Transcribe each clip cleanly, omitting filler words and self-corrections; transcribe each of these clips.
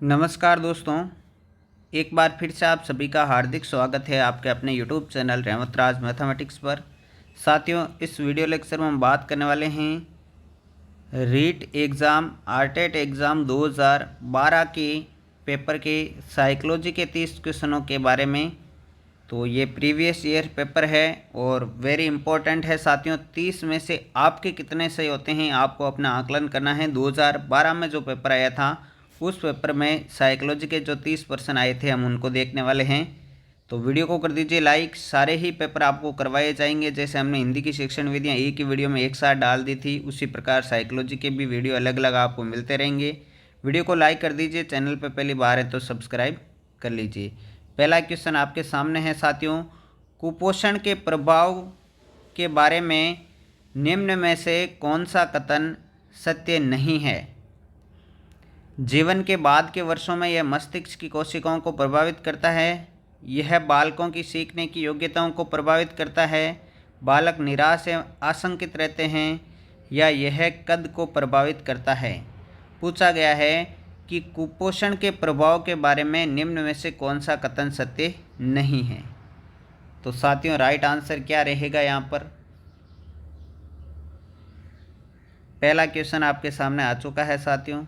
नमस्कार दोस्तों, एक बार फिर से आप सभी का हार्दिक स्वागत है आपके अपने यूट्यूब चैनल रहमत राज मैथमेटिक्स पर। साथियों, इस वीडियो लेक्चर में हम बात करने वाले हैं रीट एग्ज़ाम आरटेट एग्ज़ाम 2012 के पेपर के साइकोलॉजी के 30 क्वेश्चनों के बारे में। तो ये प्रीवियस ईयर पेपर है और वेरी इंपॉर्टेंट है साथियों। 30 में से आपके कितने सही होते हैं आपको अपना आकलन करना है। 2012 में जो पेपर आया था उस पेपर में साइकोलॉजी के जो 30% आए थे हम उनको देखने वाले हैं। तो वीडियो को कर दीजिए लाइक। सारे ही पेपर आपको करवाए जाएंगे। जैसे हमने हिंदी की शिक्षण विधियाँ एक ही वीडियो में एक साथ डाल दी थी, उसी प्रकार साइकोलॉजी के भी वीडियो अलग अलग आपको मिलते रहेंगे। वीडियो को लाइक कर दीजिए, चैनल पर पहली बार है तो सब्सक्राइब कर लीजिए। पहला क्वेश्चन आपके सामने है साथियों, कुपोषण के प्रभाव के बारे में निम्न में से कौन सा कथन सत्य नहीं है। जीवन के बाद के वर्षों में यह मस्तिष्क की कोशिकाओं को प्रभावित करता है। यह बालकों की सीखने की योग्यताओं को प्रभावित करता है। बालक निराश एवं आशंकित रहते हैं या यह कद को प्रभावित करता है। पूछा गया है कि कुपोषण के प्रभाव के बारे में निम्न में से कौन सा कथन सत्य नहीं है। तो साथियों, राइट आंसर क्या रहेगा यहाँ पर। पहला क्वेश्चन आपके सामने आ चुका है साथियों।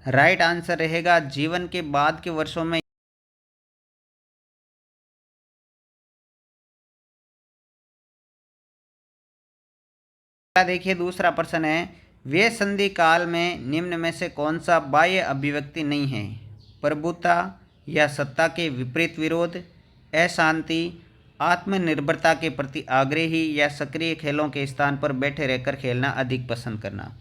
राइट आंसर रहेगा जीवन के बाद के वर्षों में। देखिए दूसरा प्रश्न है, वे संधि काल में निम्न में से कौन सा बाह्य अभिव्यक्ति नहीं है। प्रभुता या सत्ता के विपरीत विरोध, अशांति, आत्मनिर्भरता के प्रति आग्रही या सक्रिय खेलों के स्थान पर बैठे रहकर खेलना अधिक पसंद करना।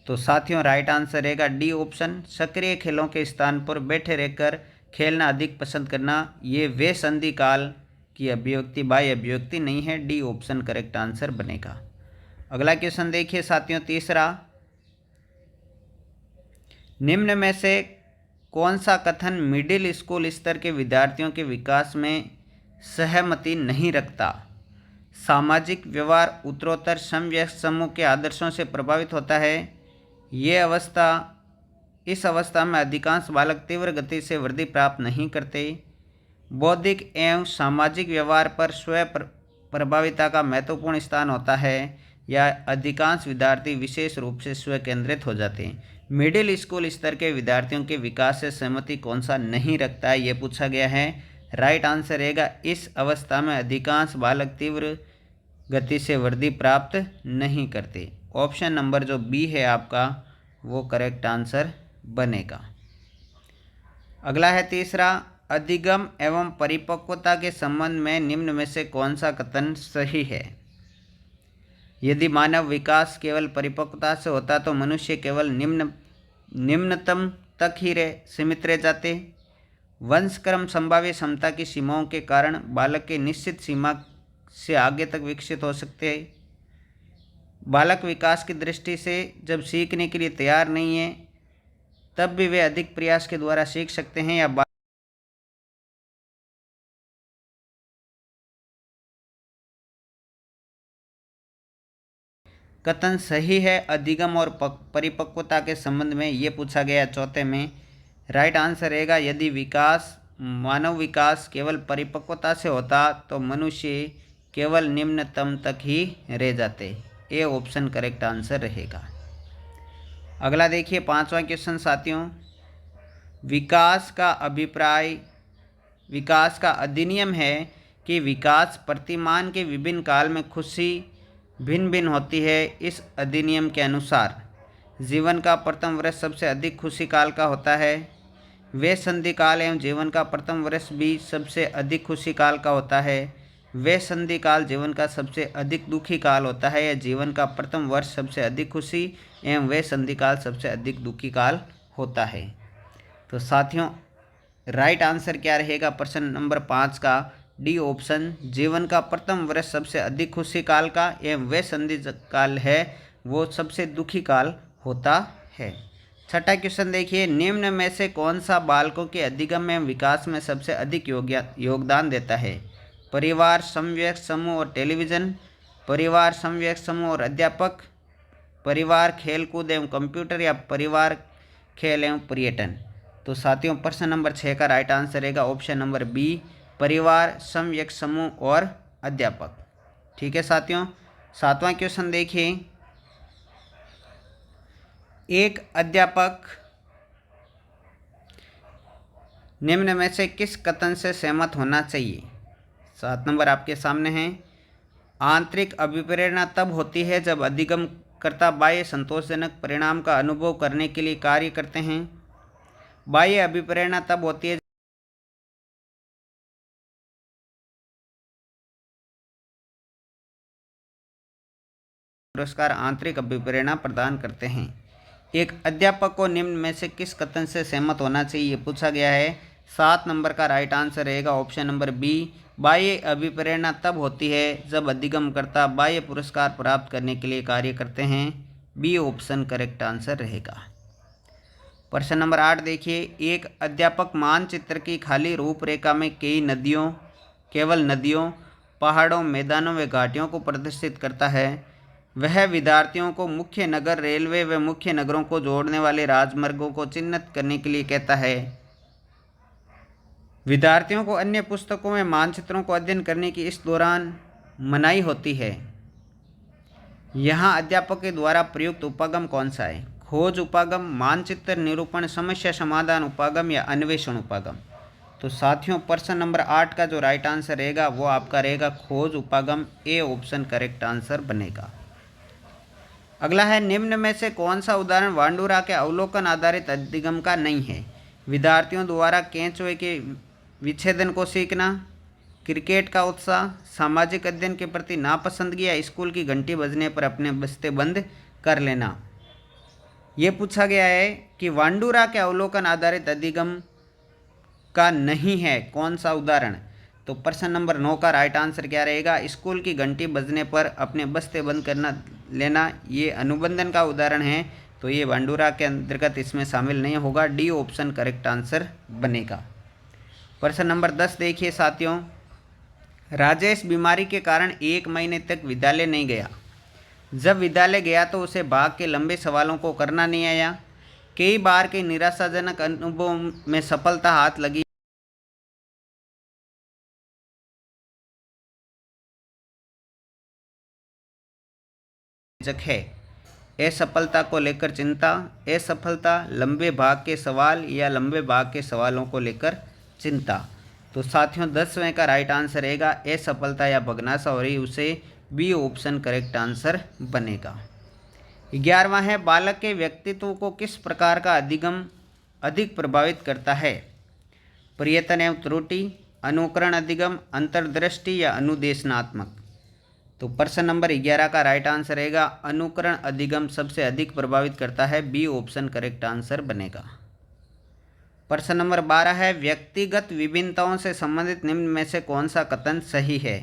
तो साथियों, राइट आंसर रहेगा डी ऑप्शन, सक्रिय खेलों के स्थान पर बैठे रहकर खेलना अधिक पसंद करना। ये वे संधि काल की अभिव्यक्ति बाह्य अभिव्यक्ति नहीं है। डी ऑप्शन करेक्ट आंसर बनेगा। अगला क्वेश्चन देखिए साथियों, तीसरा, निम्न में से कौन सा कथन मिडिल स्कूल स्तर के विद्यार्थियों के विकास में सहमति नहीं रखता। सामाजिक व्यवहार उत्तरोत्तर समवयस्क समूह के आदर्शों से प्रभावित होता है। इस अवस्था में अधिकांश बालक तीव्र गति से वृद्धि प्राप्त नहीं करते। बौद्धिक एवं सामाजिक व्यवहार पर स्व प्रभाविता का महत्वपूर्ण स्थान होता है या अधिकांश विद्यार्थी विशेष रूप से स्व केंद्रित हो जाते हैं। मिडिल स्कूल स्तर के विद्यार्थियों के विकास से सहमति कौन सा नहीं रखता है, ये पूछा गया है। राइट आंसर रहेगा इस अवस्था में अधिकांश बालक तीव्र गति से वृद्धि प्राप्त नहीं करते। ऑप्शन नंबर जो बी है आपका वो करेक्ट आंसर बनेगा। अगला है तीसरा, अधिगम एवं परिपक्वता के संबंध में निम्न में से कौन सा कथन सही है। यदि मानव विकास केवल परिपक्वता से होता तो मनुष्य केवल निम्नतम तक ही सीमित रह जाते। वंशक्रम संभाव्य क्षमता की सीमाओं के कारण बालक के निश्चित सीमा से आगे तक विकसित हो सकते हैं। बालक विकास की दृष्टि से जब सीखने के लिए तैयार नहीं है तब भी वे अधिक प्रयास के द्वारा सीख सकते हैं या कथन सही है अधिगम और परिपक्वता के संबंध में, ये पूछा गया चौथे में। राइट आंसर रहेगा यदि मानव विकास केवल परिपक्वता से होता तो मनुष्य केवल निम्नतम तक ही रह जाते। ए ऑप्शन करेक्ट आंसर रहेगा। अगला देखिए पांचवा क्वेश्चन साथियों, विकास का अधिनियम है कि विकास प्रतिमान के विभिन्न काल में खुशी भिन्न भिन्न होती है। इस अधिनियम के अनुसार जीवन का प्रथम वर्ष सबसे अधिक खुशी काल का होता है। वे संधि काल एवं जीवन का प्रथम वर्ष भी सबसे अधिक खुशी काल का होता है। वे संधि काल जीवन का सबसे अधिक दुखी काल होता है या जीवन का प्रथम वर्ष सबसे अधिक खुशी एवं वे संधि काल सबसे अधिक दुखी काल होता है। तो साथियों, राइट आंसर क्या रहेगा प्रश्न नंबर 5 का, डी ऑप्शन, जीवन का प्रथम वर्ष सबसे अधिक खुशी काल का एवं वे संधि काल है वो सबसे दुखी काल होता है। छठा क्वेश्चन देखिए, निम्न में से कौन सा बालकों के अधिगम एवं विकास में सबसे अधिक योगदान देता है। परिवार, समवयस्क समूह और टेलीविज़न, परिवार, समवयस्क समूह और अध्यापक, परिवार, खेलकूद एवं कंप्यूटर या परिवार, खेल एवं पर्यटन। तो साथियों प्रश्न नंबर 6 का राइट आंसर रहेगा ऑप्शन नंबर बी, परिवार, समव्यक समूह और अध्यापक। ठीक है साथियों, 7वां क्वेश्चन देखिए। एक अध्यापक निम्न में से किस कथन से सहमत होना चाहिए? 7 नंबर आपके सामने है। आंतरिक अभिप्रेरणा तब होती है जब अधिगमकर्ता बाह्य संतोषजनक परिणाम का अनुभव करने के लिए कार्य करते हैं। बाह्य अभिप्रेरणा तब होती है पुरस्कार आंतरिक अभिप्रेरणा प्रदान करते हैं। एक अध्यापक को निम्न में से किस कथन से सहमत होना चाहिए पूछा गया है। 7 नंबर का राइट आंसर रहेगा ऑप्शन नंबर बी, बाह्य अभिप्रेरणा तब होती है जब अधिगमकर्ता बाह्य पुरस्कार प्राप्त करने के लिए कार्य करते हैं। बी ऑप्शन करेक्ट आंसर रहेगा। प्रश्न नंबर 8 देखिए। एक अध्यापक मानचित्र की खाली रूपरेखा में केवल नदियों, पहाड़ों, मैदानों व घाटियों को प्रदर्शित करता है। वह विद्यार्थियों को मुख्य नगर, रेलवे व मुख्य नगरों को जोड़ने वाले राजमार्गों को चिन्हित करने के लिए कहता है। विद्यार्थियों को अन्य पुस्तकों में मानचित्रों को अध्ययन करने की इस दौरान मनाही होती है। यहाँ अध्यापक के द्वारा प्रयुक्त उपागम कौन सा है? खोज उपागम, मानचित्र निरूपण, समस्या समाधान उपागम या अन्वेषण उपागम। तो साथियों प्रश्न नंबर 8 का जो राइट आंसर रहेगा वो आपका रहेगा खोज उपागम। ए ऑप्शन करेक्ट आंसर बनेगा। अगला है, निम्न में से कौन सा उदाहरण वांडूरा के अवलोकन आधारित अधिगम का नहीं है? विद्यार्थियों द्वारा केंचुए के विच्छेदन को सीखना, क्रिकेट का उत्साह, सामाजिक अध्ययन के प्रति नापसंदगी या स्कूल की घंटी बजने पर अपने बस्ते बंद कर लेना। ये पूछा गया है कि वांडूरा के अवलोकन आधारित अधिगम का नहीं है कौन सा उदाहरण? तो प्रश्न नंबर 9 का राइट आंसर क्या रहेगा? स्कूल की घंटी बजने पर अपने बस्ते बंद करना लेना, ये अनुबंधन का उदाहरण है। तो ये वांडूरा के अंतर्गत इसमें शामिल नहीं होगा। डी ऑप्शन करेक्ट आंसर बनेगा। प्रश्न नंबर 10 देखिए साथियों। राजेश बीमारी के कारण 1 महीने तक विद्यालय नहीं गया। जब विद्यालय गया तो उसे भाग के लंबे सवालों को करना नहीं आया। कई बार के निराशाजनक अनुभव में सफलता हाथ लगी है। असफलता को लेकर चिंता, असफलता, लंबे भाग के सवाल या लंबे भाग के सवालों को लेकर चिंता। तो साथियों 10वें का राइट आंसर रहेगा असफलता या भगनाशा हो रही उसे बी ऑप्शन करेक्ट आंसर बनेगा। 11वां है, बालक के व्यक्तित्व को किस प्रकार का अधिगम अधिक प्रभावित करता है? प्रयत्न एवं त्रुटि, अनुकरण अधिगम, अंतर्दृष्टि या अनुदेशनात्मक। तो प्रश्न नंबर 11 का राइट आंसर रहेगा अनुकरण अधिगम सबसे अधिक प्रभावित करता है। बी ऑप्शन करेक्ट आंसर बनेगा। प्रश्न नंबर 12 है, व्यक्तिगत विभिन्नताओं से संबंधित निम्न में से कौन सा कथन सही है?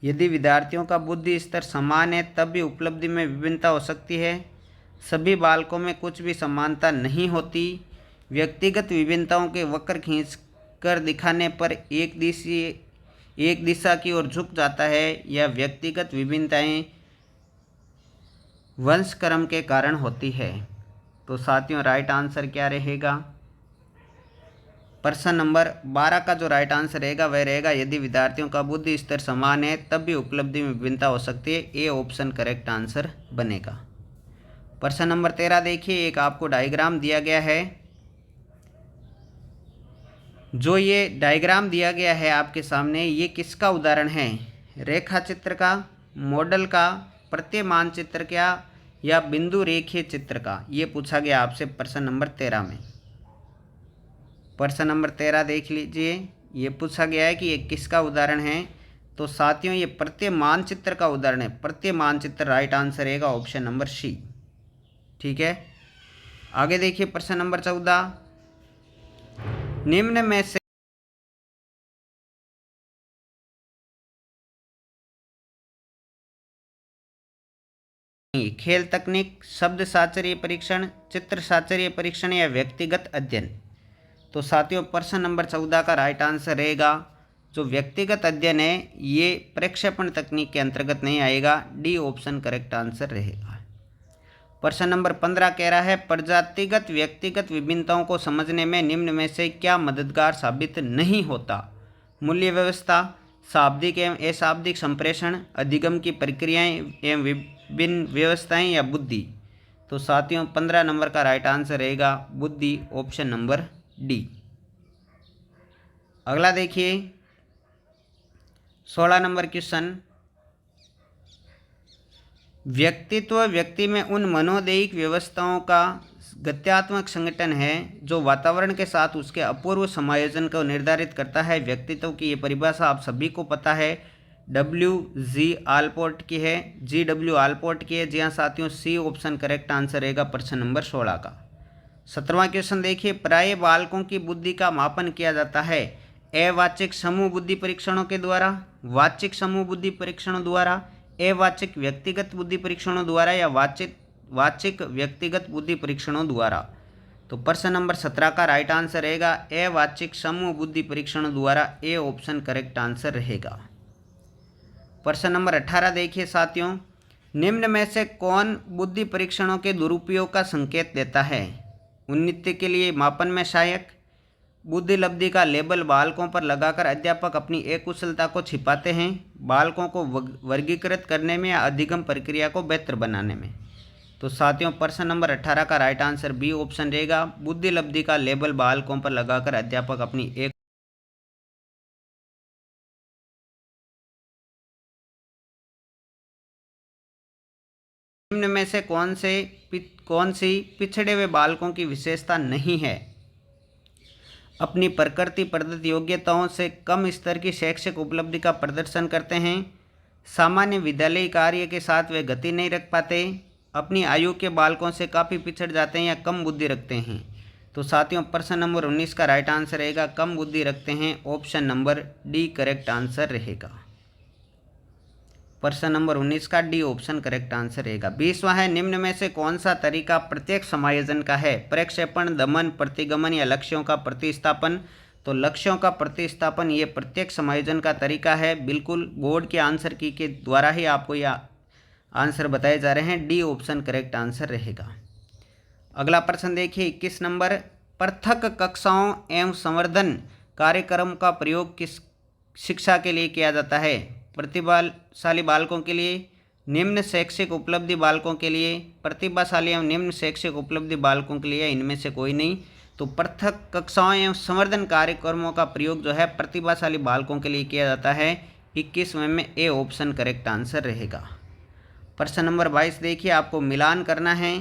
यदि विद्यार्थियों का बुद्धि स्तर समान है तब भी उपलब्धि में विभिन्नता हो सकती है। सभी बालकों में कुछ भी समानता नहीं होती। व्यक्तिगत विभिन्नताओं के वक्र खींच कर दिखाने पर एक दिशा की ओर झुक जाता है। या व्यक्तिगत विभिन्नताएं वंशक्रम के कारण होती है। तो साथियों राइट आंसर क्या रहेगा? प्रश्न नंबर 12 का जो राइट आंसर रहेगा वह रहेगा यदि विद्यार्थियों का बुद्धि स्तर समान है तब भी उपलब्धि में विभिन्नता हो सकती है। ए ऑप्शन करेक्ट आंसर बनेगा। प्रश्न नंबर 13 देखिए। एक आपको डायग्राम दिया गया है। जो ये डायग्राम दिया गया है आपके सामने, ये किसका उदाहरण है? रेखा चित्र का, मॉडल का, प्रत्यय मानचित्र का या बिंदु रेखीय चित्र का? ये पूछा गया आपसे प्रश्न नंबर 13 में। प्रश्न नंबर 13 देख लीजिए। ये पूछा गया है कि ये किसका उदाहरण है? तो साथियों ये प्रत्यय मानचित्र का उदाहरण है। प्रत्यय मानचित्र राइट आंसर रहेगा ऑप्शन नंबर सी। ठीक है, आगे देखिए प्रश्न नंबर 14। निम्न में से खेल तकनीक, शब्द साचर्य परीक्षण, चित्र साचर्य परीक्षण या व्यक्तिगत अध्ययन। तो साथियों प्रश्न नंबर 14 का राइट आंसर रहेगा जो व्यक्तिगत अध्ययन है ये प्रक्षेपण तकनीक के अंतर्गत नहीं आएगा। डी ऑप्शन करेक्ट आंसर रहेगा। प्रश्न नंबर 15 कह रहा है प्रजातिगत व्यक्तिगत विभिन्नताओं को समझने में निम्न में से क्या मददगार साबित नहीं होता? मूल्य व्यवस्था, शाब्दिक एवं अशाब्दिक संप्रेषण, अधिगम की प्रक्रियाएं एवं विभिन्न व्यवस्थाएं या बुद्धि। तो साथियों 15 नंबर का राइट आंसर रहेगा बुद्धि, ऑप्शन नंबर डी। अगला देखिए 16 नंबर क्वेश्चन, व्यक्तित्व व्यक्ति में उन मनोदैहिक व्यवस्थाओं का गत्यात्मक संगठन है जो वातावरण के साथ उसके अपूर्व समायोजन को निर्धारित करता है। व्यक्तित्व की ये परिभाषा आप सभी को पता है, WG आलपोर्ट की है, GW आलपोर्ट की है। जी हाँ साथियों, सी ऑप्शन करेक्ट आंसर रहेगा प्रश्न नंबर 16 का। 17वां क्वेश्चन देखिए, प्राय बालकों की बुद्धि का मापन किया जाता है अवाचिक समूह बुद्धि परीक्षणों के द्वारा, वाचिक समूह बुद्धि परीक्षणों द्वारा, अवाचिक व्यक्तिगत बुद्धि परीक्षणों द्वारा या वाचिक व्यक्तिगत बुद्धि परीक्षणों द्वारा। तो प्रश्न नंबर 17 का राइट आंसर रहेगा अवाचिक समूह बुद्धि परीक्षणों द्वारा, ए ऑप्शन करेक्ट आंसर रहेगा। प्रश्न नंबर 18 देखिए साथियों, निम्न में से कौन बुद्धि परीक्षणों के दुरुपयोग का संकेत देता है? उन्नति के लिए मापन में सहायक, बुद्धि लब्धि का लेबल बालकों पर लगाकर अध्यापक अपनी अकुशलता को छिपाते हैं, बालकों को वर्गीकृत करने में या अधिगम प्रक्रिया को बेहतर बनाने में। तो साथियों प्रश्न नंबर 18 का राइट आंसर बी ऑप्शन रहेगा, बुद्धि लब्धि का लेबल बालकों पर लगाकर अध्यापक अपनी एक निम्न में से कौन सी पिछड़े हुए बालकों की विशेषता नहीं है? अपनी प्रकृति प्रदत्त योग्यताओं से कम स्तर की शैक्षिक उपलब्धि का प्रदर्शन करते हैं, सामान्य विद्यालयी कार्य के साथ वे गति नहीं रख पाते, अपनी आयु के बालकों से काफ़ी पिछड़ जाते हैं या कम बुद्धि रखते हैं। तो साथियों प्रश्न नंबर 19 का राइट आंसर रहेगा कम बुद्धि रखते हैं, option number D correct answer रहेगा। प्रश्न नंबर 19 का डी ऑप्शन करेक्ट आंसर रहेगा। 20वां है, निम्न में से कौन सा तरीका प्रत्येक समायोजन का है? प्रक्षेपण, दमन, प्रतिगमन या लक्ष्यों का प्रतिस्थापन। तो लक्ष्यों का प्रतिस्थापन ये प्रत्येक समायोजन का तरीका है। बिल्कुल बोर्ड के आंसर की के द्वारा ही आपको यह आंसर बताए जा रहे हैं, डी ऑप्शन करेक्ट आंसर रहेगा। अगला प्रश्न देखिए 21 नंबर, पृथक कक्षाओं एवं संवर्धन कार्यक्रम का प्रयोग किस शिक्षा के लिए किया जाता है? प्रतिभाशाली बालकों के लिए, निम्न शैक्षिक उपलब्धि बालकों के लिए, प्रतिभाशाली एवं निम्न शैक्षिक उपलब्धि बालकों के लिए, इनमें से कोई नहीं। तो पृथक कक्षाओं एवं संवर्धन कार्यक्रमों का प्रयोग जो है प्रतिभाशाली बालकों के लिए किया जाता है। 21वें में ए ऑप्शन करेक्ट आंसर रहेगा। प्रश्न नंबर 22 देखिए, आपको मिलान करना है।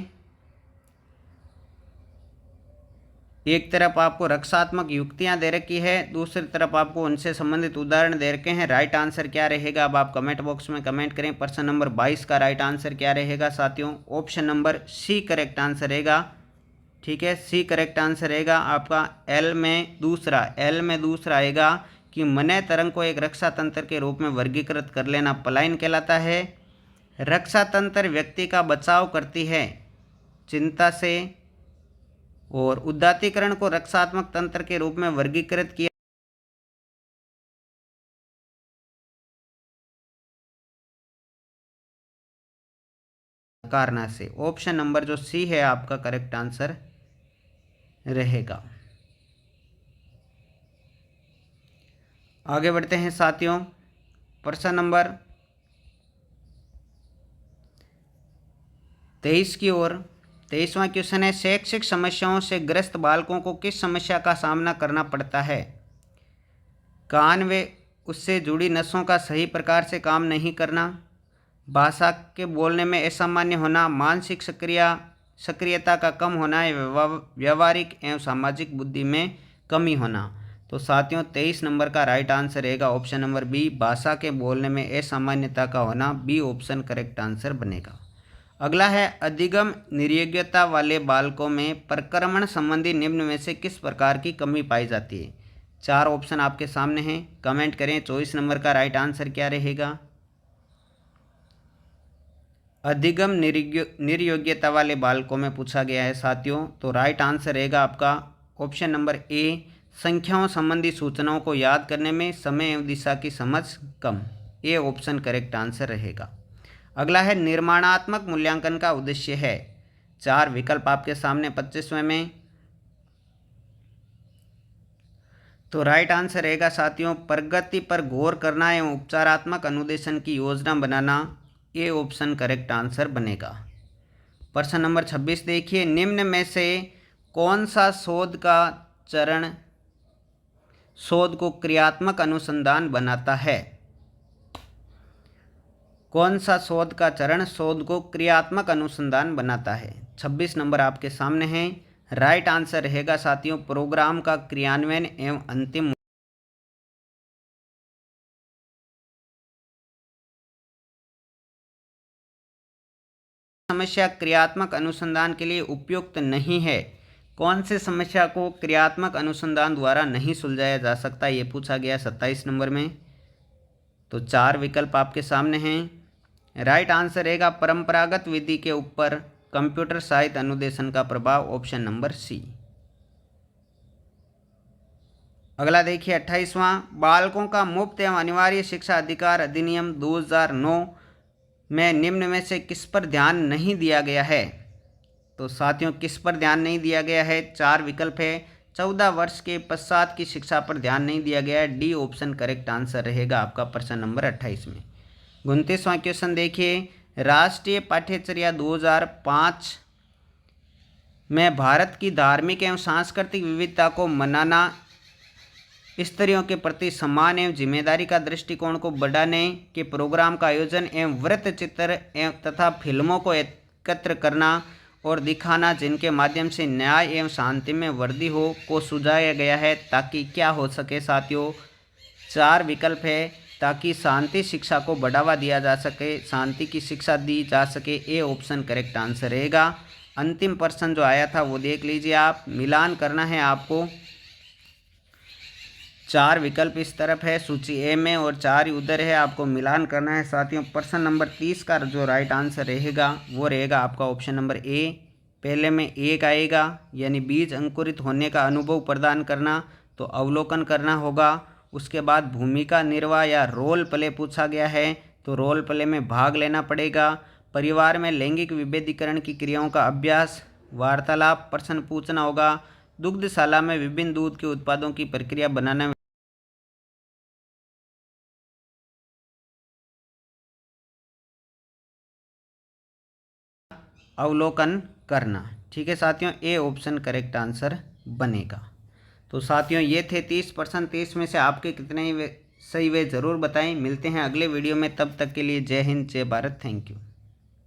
एक तरफ आपको रक्षात्मक युक्तियां दे रखी है, दूसरी तरफ आपको उनसे संबंधित उदाहरण दे रखे हैं। राइट आंसर क्या रहेगा अब आप कमेंट बॉक्स में कमेंट करें। प्रश्न नंबर 22 का राइट आंसर क्या रहेगा साथियों? Option number C correct answer रहेगा। ठीक है, सी करेक्ट आंसर रहेगा आपका। एल में दूसरा आएगा कि मनय तरंग को एक रक्षा तंत्र के रूप में वर्गीकृत कर लेना पलायन कहलाता है। रक्षा तंत्र व्यक्ति का बचाव करती है चिंता से, और उदात्तीकरण को रक्षात्मक तंत्र के रूप में वर्गीकृत किया कारना से। ऑप्शन नंबर जो सी है आपका करेक्ट आंसर रहेगा। आगे बढ़ते हैं साथियों, प्रश्न नंबर 23 की ओर। 23वां क्वेश्चन है, शैक्षिक समस्याओं से ग्रस्त बालकों को किस समस्या का सामना करना पड़ता है? कान व उससे जुड़ी नसों का सही प्रकार से काम नहीं करना, भाषा के बोलने में असामान्य होना, मानसिक सक्रियता का कम होना, व्यवहारिक एवं सामाजिक बुद्धि में कमी होना। तो साथियों 23 नंबर का राइट आंसर रहेगा ऑप्शन नंबर बी, भाषा के बोलने में असामान्यता का होना, बी ऑप्शन करेक्ट आंसर बनेगा। अगला है, अधिगम निर्योग्यता वाले बालकों में प्रक्रमण संबंधी निम्न में से किस प्रकार की कमी पाई जाती है? 4 ऑप्शन आपके सामने हैं, कमेंट करें 24 नंबर का राइट आंसर क्या रहेगा। अधिगम निर्योग्यता वाले बालकों में पूछा गया है साथियों, तो राइट आंसर रहेगा आपका ऑप्शन नंबर ए, संख्याओं संबंधी सूचनाओं को याद करने में समय एवं दिशा की समझ कम, ए ऑप्शन करेक्ट आंसर रहेगा। अगला है, निर्माणात्मक मूल्यांकन का उद्देश्य है 4 विकल्प आपके सामने 25वें में। तो राइट आंसर रहेगा साथियों प्रगति पर गौर करना एवं उपचारात्मक अनुदेशन की योजना बनाना। ए ऑप्शन करेक्ट आंसर बनेगा। प्रश्न नंबर 26 देखिए, निम्न में से कौन सा शोध का चरण शोध को क्रियात्मक अनुसंधान बनाता है? कौन सा शोध का चरण शोध को क्रियात्मक अनुसंधान बनाता है? 26 नंबर आपके सामने है। राइट आंसर रहेगा साथियों प्रोग्राम का क्रियान्वयन एवं अंतिम समस्या क्रियात्मक अनुसंधान के लिए उपयुक्त नहीं है। कौन सी समस्या को क्रियात्मक अनुसंधान द्वारा नहीं सुलझाया जा सकता, ये पूछा गया 27 नंबर में। तो 4 विकल्प आपके सामने हैं। राइट आंसर रहेगा परंपरागत विधि के ऊपर कंप्यूटर सहायित अनुदेशन का प्रभाव, ऑप्शन नंबर सी। अगला देखिए 28वां, बालकों का मुफ्त एवं अनिवार्य शिक्षा अधिकार अधिनियम 2009 में निम्न में से किस पर ध्यान नहीं दिया गया है? तो साथियों किस पर ध्यान नहीं दिया गया है? 4 विकल्प है। 14 वर्ष के पश्चात की शिक्षा पर ध्यान नहीं दिया गया है। डी ऑप्शन करेक्ट आंसर रहेगा आपका प्रश्न नंबर 28 में। 29वां क्वेश्चन देखिए, राष्ट्रीय पाठ्यचर्या 2005 में भारत की धार्मिक एवं सांस्कृतिक विविधता को मनाना, स्त्रियों के प्रति सम्मान एवं जिम्मेदारी का दृष्टिकोण को बढ़ाने के प्रोग्राम का आयोजन एवं वृत्त चित्र एवं तथा फिल्मों को एकत्र करना और दिखाना जिनके माध्यम से न्याय एवं शांति में वृद्धि हो को सुझाया गया है, ताकि क्या हो सके साथियों? 4 विकल्प है। ताकि शांति शिक्षा को बढ़ावा दिया जा सके, शांति की शिक्षा दी जा सके। ए ऑप्शन करेक्ट आंसर रहेगा। अंतिम प्रश्न जो आया था वो देख लीजिए आप, मिलान करना है आपको। 4 विकल्प इस तरफ है सूची ए में और 4 उधर है, आपको मिलान करना है साथियों। प्रश्न नंबर 30 का जो राइट आंसर रहेगा वो रहेगा आपका ऑप्शन नंबर ए। पहले में एक आएगा, यानी बीज अंकुरित होने का अनुभव प्रदान करना, तो अवलोकन करना होगा। उसके बाद भूमिका निर्वाह या रोल प्ले पूछा गया है, तो रोल प्ले में भाग लेना पड़ेगा। परिवार में लैंगिक विभेदीकरण की क्रियाओं का अभ्यास, वार्तालाप, प्रश्न पूछना होगा। दुग्धशाला में विभिन्न दूध के उत्पादों की प्रक्रिया बनाना, अवलोकन करना। ठीक है साथियों, ए ऑप्शन करेक्ट आंसर बनेगा। तो साथियों ये थे 30 प्रश्न। 30 में से आपके कितने सही वे ज़रूर बताएं। मिलते हैं अगले वीडियो में, तब तक के लिए जय हिंद जय भारत, थैंक यू।